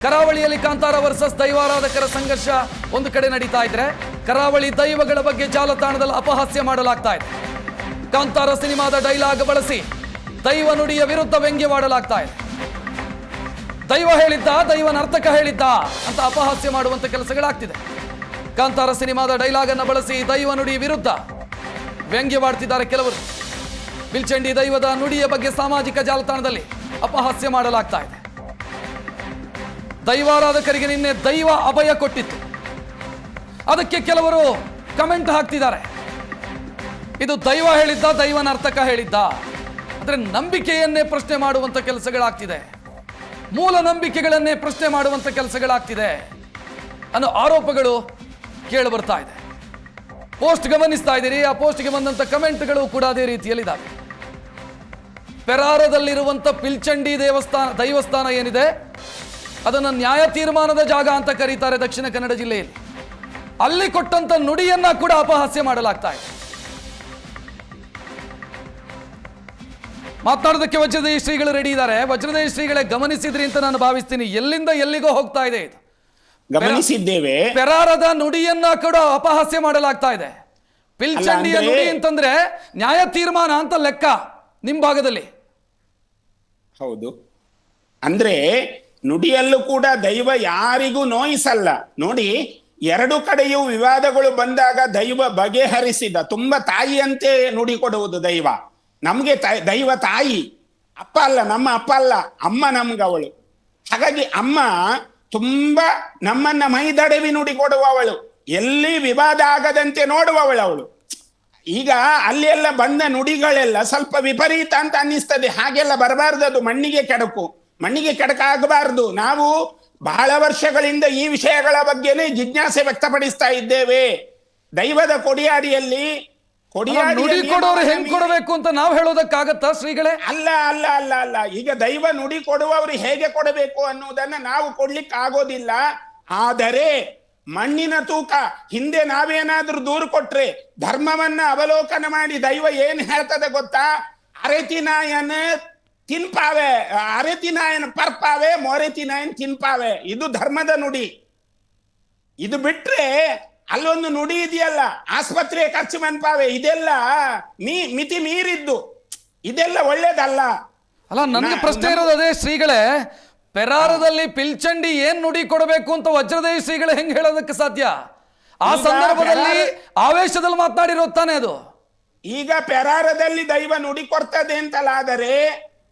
ಕರಾವಳಿಯಲ್ಲಿ ಕಾಂತಾರ ವರ್ಸಸ್ ದೈವಾರಾಧಕರ ಸಂಘರ್ಷ ಒಂದು ಕಡೆ ನಡೀತಾ ಇದ್ರೆ, ಕರಾವಳಿ ದೈವಗಳ ಬಗ್ಗೆ ಜಾಲತಾಣದಲ್ಲಿ ಅಪಹಾಸ್ಯ ಮಾಡಲಾಗ್ತಾ ಇದೆ. ಕಾಂತಾರ ಸಿನಿಮಾದ ಡೈಲಾಗ್ ಬಳಸಿ ದೈವ ನುಡಿಯ ವಿರುದ್ಧ ವ್ಯಂಗ್ಯವಾಡಲಾಗ್ತಾ ಇದೆ. ದೈವ ಹೇಳಿದ್ದ, ದೈವನ ಅರ್ಥಕ ಹೇಳಿದ್ದ ಅಂತ ಅಪಹಾಸ್ಯ ಮಾಡುವಂತ ಕೆಲಸಗಳಾಗ್ತಿದೆ. ಕಾಂತಾರ ಸಿನಿಮಾದ ಡೈಲಾಗ್ ಅನ್ನು ಬಳಸಿ ದೈವ ನುಡಿ ವಿರುದ್ಧ ವ್ಯಂಗ್ಯವಾಡ್ತಿದ್ದಾರೆ ಕೆಲವರು. ಪಿಲ್ಚಂಡಿ ದೈವದ ನುಡಿಯ ಬಗ್ಗೆ ಸಾಮಾಜಿಕ ಜಾಲತಾಣದಲ್ಲಿ ಅಪಹಾಸ್ಯ ಮಾಡಲಾಗ್ತಾ ಇದೆ. ದೈವಾರಾಧಕರಿಗೆ ನಿನ್ನೆ ದೈವ ಅಭಯ ಕೊಟ್ಟಿತ್ತು, ಅದಕ್ಕೆ ಕೆಲವರು ಕಮೆಂಟ್ ಹಾಕ್ತಿದ್ದಾರೆ. ಇದು ದೈವ ಹೇಳಿದ್ದ, ದೈವನ ಅರ್ಥಕ ಹೇಳಿದ್ದ. ಅಂದ್ರೆ ನಂಬಿಕೆಯನ್ನೇ ಪ್ರಶ್ನೆ ಮಾಡುವಂತ ಕೆಲಸಗಳಾಗ್ತಿದೆ, ಮೂಲ ನಂಬಿಕೆಗಳನ್ನೇ ಪ್ರಶ್ನೆ ಮಾಡುವಂತ ಕೆಲಸಗಳಾಗ್ತಿದೆ ಅನ್ನೋ ಆರೋಪಗಳು ಕೇಳಿ ಬರ್ತಾ ಇದೆ. ಪೋಸ್ಟ್ ಗಮನಿಸ್ತಾ ಇದ್ದೀರಿ, ಆ ಪೋಸ್ಟ್ಗೆ ಬಂದಂತ ಕಮೆಂಟ್ಗಳು ಕೂಡ ಅದೇ ರೀತಿಯಲ್ಲಿದ್ದಾವೆ. ಪೆರಾರದಲ್ಲಿರುವಂತ ಪಿಲ್ಚಂಡಿ ದೈವಸ್ಥಾನ ಏನಿದೆ, ಅದನ್ನು ನ್ಯಾಯ ತೀರ್ಮಾನದ ಜಾಗ ಅಂತ ಕರೀತಾರೆ ದಕ್ಷಿಣ ಕನ್ನಡ ಜಿಲ್ಲೆಯಲ್ಲಿ. ಅಲ್ಲಿ ಕೊಟ್ಟಂತ ನುಡಿಯನ್ನ ಕೂಡ ಅಪಹಾಸ್ಯ ಮಾಡಲಾಗ್ತಾ ಇದೆ. ಮಾತನಾಡೋದಕ್ಕೆ ವಜ್ರದೇಹಿ ಶ್ರೀಗಳು ರೆಡಿ ಇದ್ದಾರೆ. ವಜ್ರದೇಹಿ ಶ್ರೀಗಳೇ, ಗಮನಿಸಿದ್ರಿ ಅಂತ ನಾನು ಭಾವಿಸ್ತೀನಿ. ಎಲ್ಲಿಂದ ಎಲ್ಲಿಗೋ ಹೋಗ್ತಾ ಇದೆ ಇದು. ಗಮನಿಸಿದ್ದೇವೆ. ಪೆರಾರದ ನುಡಿಯನ್ನ ಕೂಡ ಅಪಹಾಸ್ಯ ಮಾಡಲಾಗ್ತಾ ಇದೆ. ಪಿಲ್ಚಂಡಿಯ ನುಡಿ ಅಂತಂದ್ರೆ ನ್ಯಾಯ ತೀರ್ಮಾನ ಅಂತ ಲೆಕ್ಕ ನಿಮ್ ಭಾಗದಲ್ಲಿ. ಹೌದು, ಅಂದ್ರೆ ನುಡಿಯಲ್ಲೂ ಕೂಡ ದೈವ ಯಾರಿಗೂ ನೋಯಿಸಲ್ಲ. ನೋಡಿ, ಎರಡು ಕಡೆಯೂ ವಿವಾದಗಳು ಬಂದಾಗ ದೈವ ಬಗೆಹರಿಸಿದ. ತುಂಬಾ ತಾಯಿಯಂತೆ ನುಡಿ ಕೊಡುವುದು ದೈವ. ನಮ್ಗೆ ದೈವ ತಾಯಿ, ಅಪ್ಪ ಅಲ್ಲ, ನಮ್ಮ ಅಪ್ಪ ಅಲ್ಲ, ಅಮ್ಮ ನಮ್ಗವಳು. ಹಾಗಾಗಿ ಅಮ್ಮ ತುಂಬಾ ನಮ್ಮನ್ನ ಮೈದಡವಿ ನುಡಿ ಕೊಡುವವಳು, ಎಲ್ಲಿ ವಿವಾದ ಆಗದಂತೆ ನೋಡುವವಳು ಅವಳು. ಈಗ ಅಲ್ಲಿ ಎಲ್ಲ ಬಂದ ನುಡಿಗಳೆಲ್ಲ ಸ್ವಲ್ಪ ವಿಪರೀತ ಅಂತ ಅನ್ನಿಸ್ತದೆ. ಹಾಗೆಲ್ಲ ಬರಬಾರ್ದು, ಅದು ಮಣ್ಣಿಗೆ ಕೆಡಕ ಆಗಬಾರದು. ನಾವು ಬಹಳ ವರ್ಷಗಳಿಂದ ಈ ವಿಷಯಗಳ ಬಗ್ಗೆನೇ ಜಿಜ್ಞಾಸೆ ವ್ಯಕ್ತಪಡಿಸ್ತಾ ಇದ್ದೇವೆ. ದೈವದ ಕೊಡಿಯಾಡಿಯಲ್ಲಿ ನುಡಿ ಕೊಡೋರು ಹೆಂಗ್ ಕೊಡಬೇಕು ಅಂತ ನಾವು ಹೇಳೋದಕ್ಕಾಗತ್ತಾ ಶ್ರೀಗಳೇ? ಅಲ್ಲ ಅಲ್ಲ ಅಲ್ಲ ಅಲ್ಲ ಈಗ ದೈವ ನುಡಿ ಕೊಡುವವರು ಹೇಗೆ ಕೊಡಬೇಕು ಅನ್ನುವುದನ್ನ ನಾವು ಕೊಡ್ಲಿಕ್ಕೆ ಆಗೋದಿಲ್ಲ. ಆದರೆ ಮಣ್ಣಿನ ತೂಕ, ಹಿಂದೆ ನಾವೇನಾದ್ರೂ ದೂರು ಕೊಟ್ರೆ ಧರ್ಮವನ್ನ ಅವಲೋಕನ ಮಾಡಿ ದೈವ ಏನ್ ಹೇಳ್ತದೆ ಗೊತ್ತಾ? ಅರೆತಿನಾಯನ ತಿನ್ಪಾವೆ, ಅರೆತಿನಾಯನ ಪರ್ಪಾವೆ, ಮೊರೆತಿನಾಯನ್ ತಿನ್ಪಾವೆ. ಇದು ಧರ್ಮದ ನುಡಿ. ಇದು ಬಿಟ್ರೆ ಅಲ್ಲೊಂದು ನುಡಿ ಇದೆಯಲ್ಲ, ಆಸ್ಪತ್ರೆ ಖರ್ಚು ಮನ್ಪಾವೆ, ಇದೆಲ್ಲ ಮಿತಿ ಮೀರಿದ್ದು, ಇದೆಲ್ಲ ಒಳ್ಳೇದಲ್ಲ. ಅಲ್ಲ, ನನ್ಗೆ ಪ್ರಶ್ನೆ ಇರೋದು ಅದೇ ಶ್ರೀಗಳೇ. ಪೆರಾರದಲ್ಲಿ ಪಿಲ್ಚಂಡಿ ಏನ್ ನುಡಿ ಕೊಡಬೇಕು ಅಂತ ವಜ್ರದೇಹಿ ಶ್ರೀಗಳು ಹೆಂಗ್ ಹೇಳೋದಕ್ಕೆ ಸಾಧ್ಯ? ಆ ಸಂದರ್ಭದಲ್ಲಿ ಆವೇಶದಲ್ಲಿ ಮಾತನಾಡಿರೋದು ತಾನೇ ಅದು. ಈಗ ಪೆರಾರದಲ್ಲಿ ದೈವ ನುಡಿ ಕೊಡ್ತದೆ ಅಂತಲಾದರೆ,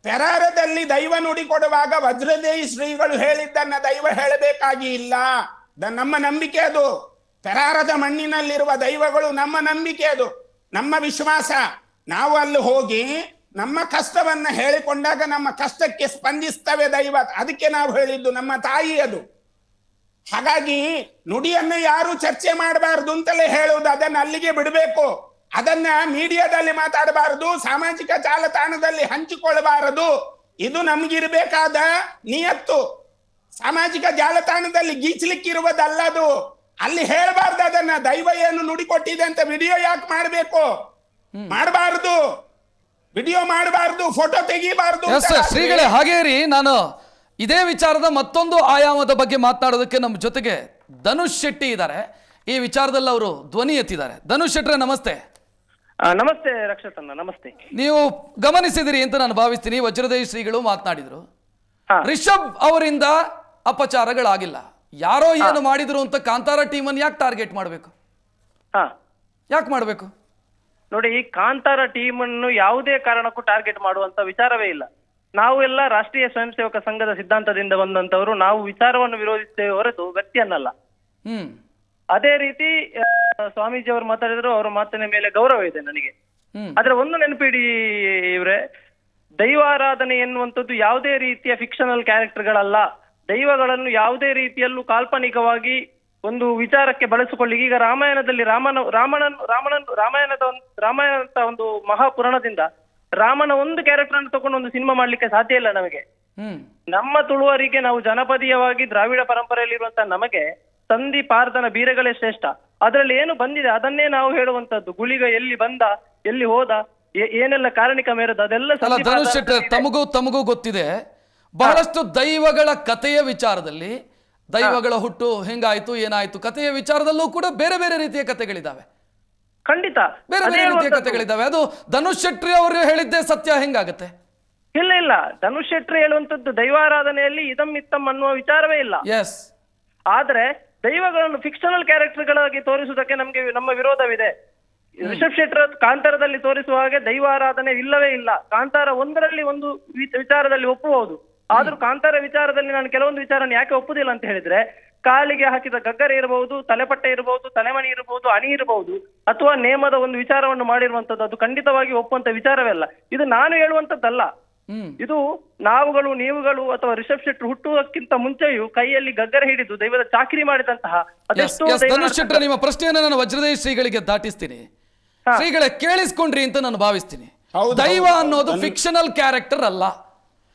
ಪೆರಾರದಲ್ಲಿ ದೈವ ನುಡಿ ಕೊಡುವಾಗ ವಜ್ರದೇಹಿ ಶ್ರೀಗಳು ಹೇಳಿದ್ದನ್ನ ದೈವ ಹೇಳಬೇಕಾಗಿ ಇಲ್ಲ. ನಮ್ಮ ನಂಬಿಕೆ ಅದು. ಪೆರಾರದ ಮಣ್ಣಿನಲ್ಲಿರುವ ದೈವಗಳು ನಮ್ಮ ನಂಬಿಕೆ, ಅದು ನಮ್ಮ ವಿಶ್ವಾಸ. ನಾವು ಅಲ್ಲಿ ಹೋಗಿ ನಮ್ಮ ಕಷ್ಟವನ್ನ ಹೇಳಿಕೊಂಡಾಗ ನಮ್ಮ ಕಷ್ಟಕ್ಕೆ ಸ್ಪಂದಿಸ್ತವೆ ದೈವ. ಅದಕ್ಕೆ ನಾವು ಹೇಳಿದ್ದು ನಮ್ಮ ತಾಯಿ ಅದು. ಹಾಗಾಗಿ ನುಡಿಯನ್ನ ಯಾರು ಚರ್ಚೆ ಮಾಡಬಾರದು ಅಂತಲೇ ಹೇಳುವುದು. ಅದನ್ನ ಅಲ್ಲಿಗೆ ಬಿಡಬೇಕು. ಅದನ್ನ ಮೀಡಿಯಾದಲ್ಲಿ ಮಾತಾಡಬಾರದು, ಸಾಮಾಜಿಕ ಜಾಲತಾಣದಲ್ಲಿ ಹಂಚಿಕೊಳ್ಳಬಾರದು. ಇದು ನಮಗಿರಬೇಕಾದ ನಿಯತ್ತು. ಸಾಮಾಜಿಕ ಜಾಲತಾಣದಲ್ಲಿ ಗೀಚಲಿಕ್ಕಿರುವುದಲ್ಲದು. ಅಲ್ಲಿ ಹೇಳಬಾರ್ದು ಅದನ್ನ. ದೈವ ಏನು ನುಡಿ ಕೊಟ್ಟಿದೆ ಅಂತ ವಿಡಿಯೋ ಯಾಕೆ ಮಾಡಬೇಕು? ಮಾಡಬಾರದು, ವಿಡಿಯೋ ಮಾಡಬಾರದು, ಫೋಟೋ ತೆಗಿಬಾರದು. ಶ್ರೀಗಳೇ, ಹಾಗೇ ರೀ. ನಾನು ಇದೇ ವಿಚಾರದ ಮತ್ತೊಂದು ಆಯಾಮದ ಬಗ್ಗೆ ಮಾತನಾಡೋದಕ್ಕೆ ನಮ್ಮ ಜೊತೆಗೆ ಧನುಷ್ ಶೆಟ್ಟಿ ಇದ್ದಾರೆ. ಈ ವಿಚಾರದಲ್ಲಿ ಅವರು ಧ್ವನಿ ಎತ್ತಿದ್ದಾರೆ. ಧನುಷ್ ಶೆಟ್ರೆ, ನಮಸ್ತೆ. ನಮಸ್ತೆ ರಕ್ಷತನ್ನ, ನಮಸ್ತೆ. ನೀವು ಗಮನಿಸಿದಿರಿ ಅಂತ ನಾನು ಭಾವಿಸ್ತೀನಿ. ವಜ್ರದೇಹಿ ಶ್ರೀಗಳು ಮಾತನಾಡಿದ್ರು. ರಿಷಬ್ ಅವರಿಂದ ಅಪಚಾರಗಳಾಗಿಲ್ಲ, ಯಾರೋ ಏನು ಮಾಡಿದ್ರು ಅಂತ ಕಾಂತಾರ ಟೀಮ್ ಅನ್ನು ಯಾಕೆ ಟಾರ್ಗೆಟ್ ಮಾಡಬೇಕು? ಯಾಕೆ ಮಾಡಬೇಕು? ನೋಡಿ, ಈ ಕಾಂತಾರ ಟೀಮ್ ಅನ್ನು ಯಾವುದೇ ಕಾರಣಕ್ಕೂ ಟಾರ್ಗೆಟ್ ಮಾಡುವಂತ ವಿಚಾರವೇ ಇಲ್ಲ. ನಾವು ಎಲ್ಲ ರಾಷ್ಟ್ರೀಯ ಸ್ವಯಂ ಸೇವಕ ಸಂಘದ ಸಿದ್ಧಾಂತದಿಂದ ಬಂದಂತವರು. ನಾವು ವಿಚಾರವನ್ನು ವಿರೋಧಿಸ್ತೇವೆ ಹೊರತು ವ್ಯಕ್ತಿಯನ್ನಲ್ಲ. ಅದೇ ರೀತಿ ಸ್ವಾಮೀಜಿ ಅವರು ಮಾತಾಡಿದ್ರು, ಅವರ ಮಾತಿನ ಮೇಲೆ ಗೌರವ ಇದೆ ನನಗೆ. ಆದ್ರೆ ಒಂದು ನೆನಪಿಡಿ ಇವ್ರೆ, ದೈವಾರಾಧನೆ ಎನ್ನುವಂಥದ್ದು ಯಾವುದೇ ರೀತಿಯ ಫಿಕ್ಷನಲ್ ಕ್ಯಾರೆಕ್ಟರ್ಗಳಲ್ಲ. ದೈವಗಳನ್ನು ಯಾವುದೇ ರೀತಿಯಲ್ಲೂ ಕಾಲ್ಪನಿಕವಾಗಿ ಒಂದು ವಿಚಾರಕ್ಕೆ ಬಳಸಿಕೊಳ್ಳಿ. ಈಗ ರಾಮಾಯಣದಲ್ಲಿ ರಾಮಾಯಣದ ಒಂದು ಮಹಾಪುರಾಣದಿಂದ ರಾಮನ ಒಂದು ಕ್ಯಾರೆಕ್ಟರ್ ಅನ್ನು ತಗೊಂಡು ಒಂದು ಸಿನಿಮಾ ಮಾಡ್ಲಿಕ್ಕೆ ಸಾಧ್ಯ ಇಲ್ಲ ನಮಗೆ. ನಮ್ಮ ತುಳುವರಿಗೆ, ನಾವು ಜನಪದೀಯವಾಗಿ ದ್ರಾವಿಡ ಪರಂಪರೆಯಲ್ಲಿರುವಂತಹ ನಮಗೆ ಸಂಧಿ ಪಾರ್ಧನ ಬೀರಗಳೇ ಶ್ರೇಷ್ಠ. ಅದರಲ್ಲಿ ಏನು ಬಂದಿದೆ ಅದನ್ನೇ ನಾವು ಹೇಳುವಂತದ್ದು. ಗುಳಿಗ ಎಲ್ಲಿ ಬಂದ, ಎಲ್ಲಿ ಹೋದ, ಏನೆಲ್ಲ ಕಾರಣಿಕ ಮೇರದ, ಅದೆಲ್ಲ ತಮಗೂ ಗೊತ್ತಿದೆ. ಬಹಳಷ್ಟು ದೈವಗಳ ಕಥೆಯ ವಿಚಾರದಲ್ಲಿ, ದೈವಗಳ ಹುಟ್ಟು ಹೆಂಗಾಯ್ತು ಏನಾಯ್ತು ಕಥೆಯ ವಿಚಾರದಲ್ಲೂ ಕೂಡ ಬೇರೆ ಬೇರೆ ರೀತಿಯ ಕಥೆಗಳಿದ್ದಾವೆ. ಖಂಡಿತ ಬೇರೆ ಬೇರೆ ರೀತಿಯ ಕಥೆಗಳಿದ್ದಾವೆ. ಅದು ಧನುಷ್ ಶೆಟ್ಟಿ ಅವರು ಹೇಳಿದ್ದೇ ಸತ್ಯ ಹೆಂಗಾಗತ್ತೆ? ಇಲ್ಲ ಧನುಷ್ ಶೆಟ್ಟಿ ಹೇಳುವಂತದ್ದು ದೈವಾರಾಧನೆಯಲ್ಲಿ ಇದಂ ಇತ್ತಂ ಅನ್ನುವ ವಿಚಾರವೇ ಇಲ್ಲ. ಎಸ್, ಆದ್ರೆ ದೈವಗಳನ್ನು ಫಿಕ್ಷನಲ್ ಕ್ಯಾರೆಕ್ಟರ್ಗಳಾಗಿ ತೋರಿಸುವುದಕ್ಕೆ ನಮ್ಮ ವಿರೋಧವಿದೆ. ರಿಷಬ್ ಶೆಟ್ಟಿ ಕಾಂತಾರದಲ್ಲಿ ತೋರಿಸುವ ಹಾಗೆ ದೈವಾರಾಧನೆ ಇಲ್ಲವೇ ಇಲ್ಲ. ಕಾಂತಾರ ಒಂದರಲ್ಲಿ ಒಂದು ವಿಚಾರದಲ್ಲಿ ಒಪ್ಪಬಹುದು, ಆದ್ರೂ ಕಾಂತಾರ ವಿಚಾರದಲ್ಲಿ ನಾನು ಕೆಲವೊಂದು ವಿಚಾರ ಯಾಕೆ ಒಪ್ಪುದಿಲ್ಲ ಅಂತ ಹೇಳಿದ್ರೆ, ಕಾಲಿಗೆ ಹಾಕಿದ ಗಗ್ಗರೆ ಇರಬಹುದು, ತಲೆಪಟ್ಟೆ ಇರಬಹುದು, ತಲೆಮಣಿ ಇರಬಹುದು, ಅಣಿ ಇರಬಹುದು, ಅಥವಾ ನೇಮದ ಒಂದು ವಿಚಾರವನ್ನು ಮಾಡಿರುವಂತದ್ದು, ಅದು ಖಂಡಿತವಾಗಿ ಒಪ್ಪುವಂತ ವಿಚಾರವೇ ಅಲ್ಲ. ಇದು ನಾನು ಹೇಳುವಂತದ್ದಲ್ಲ. ಇದು ನಾವುಗಳು ನೀವುಗಳು ಅಥವಾ ರಿಷಬ್ ಶೆಟ್ಟಿ ಹುಟ್ಟುವುದಕ್ಕಿಂತ ಮುಂಚೆಯೂ ಕೈಯಲ್ಲಿ ಗಗ್ಗರೆ ಹಿಡಿದು ದೈವದ ಚಾಕರಿ ಮಾಡಿದಂತಹ ಅದೆಷ್ಟೋ ಧನುಷ್ ಶೆಟ್ಟಿ, ನಿಮ್ಮ ಪ್ರಶ್ನೆಯನ್ನು ನಾನು ವಜ್ರದೇಶ್ ಶ್ರೀಗಳಿಗೆ ದಾಟಿಸ್ತೀನಿ. ಶ್ರೀಗಳೇ ಕೇಳಿಸ್ಕೊಂಡ್ರಿ ಅಂತ ನಾನು ಭಾವಿಸ್ತೀನಿ. ದೈವ ಅನ್ನೋದು ಫಿಕ್ಷನಲ್ ಕ್ಯಾರೆಕ್ಟರ್ ಅಲ್ಲ.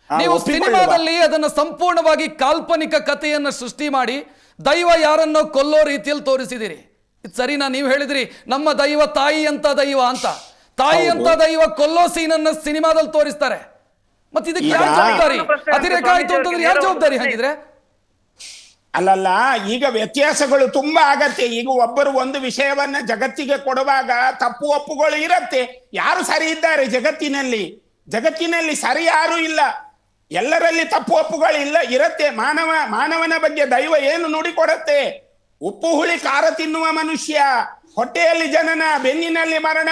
ನೀವು ಸಿನಿಮಾದಲ್ಲಿ ಅದನ್ನ ಸಂಪೂರ್ಣವಾಗಿ ಕಾಲ್ಪನಿಕ ಕಥೆಯನ್ನ ಸೃಷ್ಟಿ ಮಾಡಿ ದೈವ ಯಾರನ್ನೋ ಕೊಲ್ಲೋ ರೀತಿಯಲ್ಲಿ ತೋರಿಸಿದಿರಿ. ಇದು ಸರಿನಾ? ನೀವು ಹೇಳಿದ್ರಿ ನಮ್ಮ ದೈವ ತಾಯಿ ಅಂತ ದೈವ ಅಂತ. ತಾಯಿ ಅಂತ ದೈವ ಕೊಲ್ಲೋ ಸೀನನ್ನ ಸಿನಿಮಾದಲ್ಲಿ ತೋರಿಸ್ತಾರೆ. ಮತ್ತೆ ಇದಕ್ಕೆ ಯಾರು ಜವಾಬ್ದಾರಿ? ಅತಿರೇಕ ಆಯ್ತು ಅಂತಂದ್ರೆ ಯಾರು ಜವಾಬ್ದಾರಿ ಹಾಗಿದ್ರೆ? ಅಲ್ಲಲ್ಲ, ಈಗ ವ್ಯತ್ಯಾಸಗಳು ತುಂಬಾ ಆಗತ್ತೆ. ಈಗ ಒಬ್ಬರು ಒಂದು ವಿಷಯವನ್ನ ಜಗತ್ತಿಗೆ ಕೊಡುವಾಗ ತಪ್ಪು ಒಪ್ಪುಗಳು ಇರತ್ತೆ. ಯಾರು ಸರಿ ಇದ್ದಾರೆ ಜಗತ್ತಿನಲ್ಲಿ ಸರಿ ಯಾರು ಇಲ್ಲ, ಎಲ್ಲರಲ್ಲಿ ತಪ್ಪು ಒಪ್ಪುಗಳು ಇರತ್ತೆ. ಮಾನವನ ಬಗ್ಗೆ ದೈವ ಏನು ನುಡಿಕೊಡತ್ತೆ? ಉಪ್ಪು ಹುಳಿ ಖಾರ ತಿನ್ನುವ ಮನುಷ್ಯ, ಹೊಟ್ಟೆಯಲ್ಲಿ ಜನನ, ಬೆನ್ನಿನಲ್ಲಿ ಮರಣ.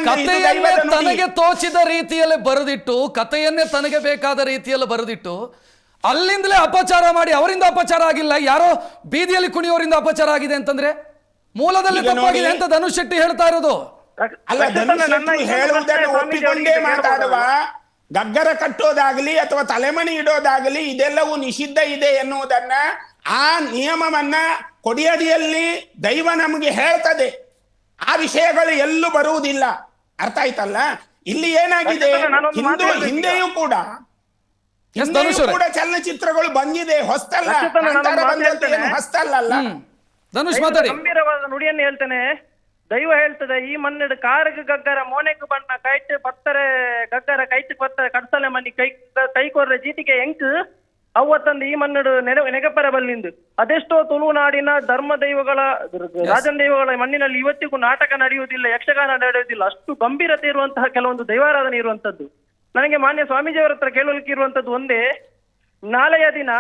ಕಥೆಯನ್ನೇ ತನಗೆ ತೋಚಿದ ರೀತಿಯಲ್ಲಿ ಬರೆದಿಟ್ಟು, ಕಥೆಯನ್ನೇ ತನಗೆ ಬೇಕಾದ ರೀತಿಯಲ್ಲಿ ಬರೆದಿಟ್ಟು ಅಲ್ಲಿಂದಲೇ ಅಪಚಾರ ಮಾಡಿ, ಅವರಿಂದ ಅಪಚಾರ ಆಗಿಲ್ಲ, ಯಾರೋ ಬೀದಿಯಲ್ಲಿ ಕುಣಿಯೋರಿಂದ ಅಪಚಾರ ಆಗಿದೆ ಅಂತಂದ್ರೆ ಮೂಲದಲ್ಲಿ ತಪ್ಪಾಗಿದೆ ಅಂತ ಧನುಷ್ ಶೆಟ್ಟಿ ಹೇಳ್ತಾ ಇರೋದು. ಅಲ್ಲ, ಧನುಷ್ ಶೆಟ್ಟಿ ಹೇಳುವುದನ್ನು ಒಪ್ಪಿಕೊಂಡೇ ಮಾತಾಡುವ. ಗಗ್ಗರ ಕಟ್ಟೋದಾಗ್ಲಿ ಅಥವಾ ತಲೆಮಣಿ ಇಡೋದಾಗ್ಲಿ ಇದೆಲ್ಲವೂ ನಿಷಿದ್ಧ ಇದೆ ಎನ್ನುವುದನ್ನ, ಆ ನಿಯಮವನ್ನ ಕೊಡಿಯಡಿಯಲ್ಲಿ ದೈವ ನಮಗೆ ಹೇಳ್ತದೆ. ಆ ವಿಷಯಗಳು ಎಲ್ಲೂ ಬರುವುದಿಲ್ಲ. ಅರ್ಥ ಆಯ್ತಲ್ಲ? ಇಲ್ಲಿ ಏನಾಗಿದೆ, ಹಿಂದೆಯೂ ಕೂಡ ಚಲನಚಿತ್ರಗಳು ಬಂದಿದೆ, ಹೊಸ್ತಲ್ಲ. ಹೊಸ್ತಲ್ಲ. ಧನುಷ್ ಮಾತಾಡಿ. ಗಂಭೀರವಾದ ನುಡಿಯನ್ನು ಹೇಳ್ತೇನೆ. ದೈವ ಹೇಳ್ತದೆ, ಈ ಮನ್ನೆಡು ಕಾರಿಗೆ ಗಗ್ಗರ ಮೋನೆಗೆ ಬಣ್ಣ ಕೈಟ್ ಪತ್ತರೆ ಗಗ್ಗರ ಕೈಟ್ ಪತ್ತರೆ ಕಡ್ಸಲೆ ಮನಿ ಕೈಕೊರ್ರೆ ಜೀತಿಗೆ ಎಂಕ್ ಅವತ್ತಂದು ಈ ಮನ್ನೆಡು ನೆಗಪರ ಬಲ್ಲಿಂದು ಅದೆಷ್ಟೋ ತುಳುನಾಡಿನ ಧರ್ಮ ದೈವಗಳ ರಾಜನ್ ದೈವಗಳ ಮಣ್ಣಿನಲ್ಲಿ ಇವತ್ತಿಗೂ ನಾಟಕ ನಡೆಯುವುದಿಲ್ಲ, ಯಕ್ಷಗಾನ ನಡೆಯುವುದಿಲ್ಲ. ಅಷ್ಟು ಗಂಭೀರತೆ ಇರುವಂತಹ ಕೆಲವೊಂದು ದೈವಾರಾಧನೆ ಇರುವಂತದ್ದು. ನನಗೆ ಮಾನ್ಯ ಸ್ವಾಮೀಜಿಯವರ ಹತ್ರ ಕೇಳಲಿಕ್ಕೆ ಇರುವಂತದ್ದು ಒಂದೇ, ನಾಳೆಯ ದಿನ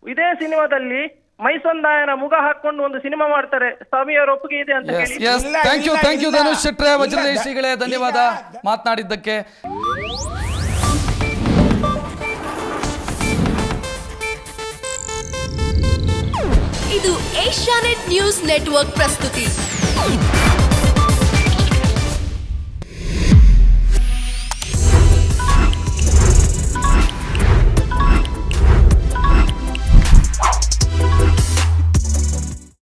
ಇದೇ ಸಿನಿಮಾದಲ್ಲಿ ಮೈಸಂದಾಯನ ಮುಗ ಹಾಕೊಂಡು ಒಂದು ಸಿನಿಮಾ ಮಾಡ್ತಾರೆ, ಸ್ವಾಮಿಯವರ ಒಪ್ಪಿಗೆ ಇದೆ ಅಂತ ಹೇಳಿ. ಥ್ಯಾಂಕ್ ಯು ಧನುಷ್ ಶೆಟ್ಟಿ, ವಜ್ರದೇಶ್ ಶ್ರೀಗಳೇ, ಧನ್ಯವಾದ ಮಾತನಾಡಿದ್ದಕ್ಕೆ. ಇದು ಏಷ್ಯಾನೆಟ್ ನ್ಯೂಸ್ ನೆಟ್ವರ್ಕ್ ಪ್ರಸ್ತುತಿ.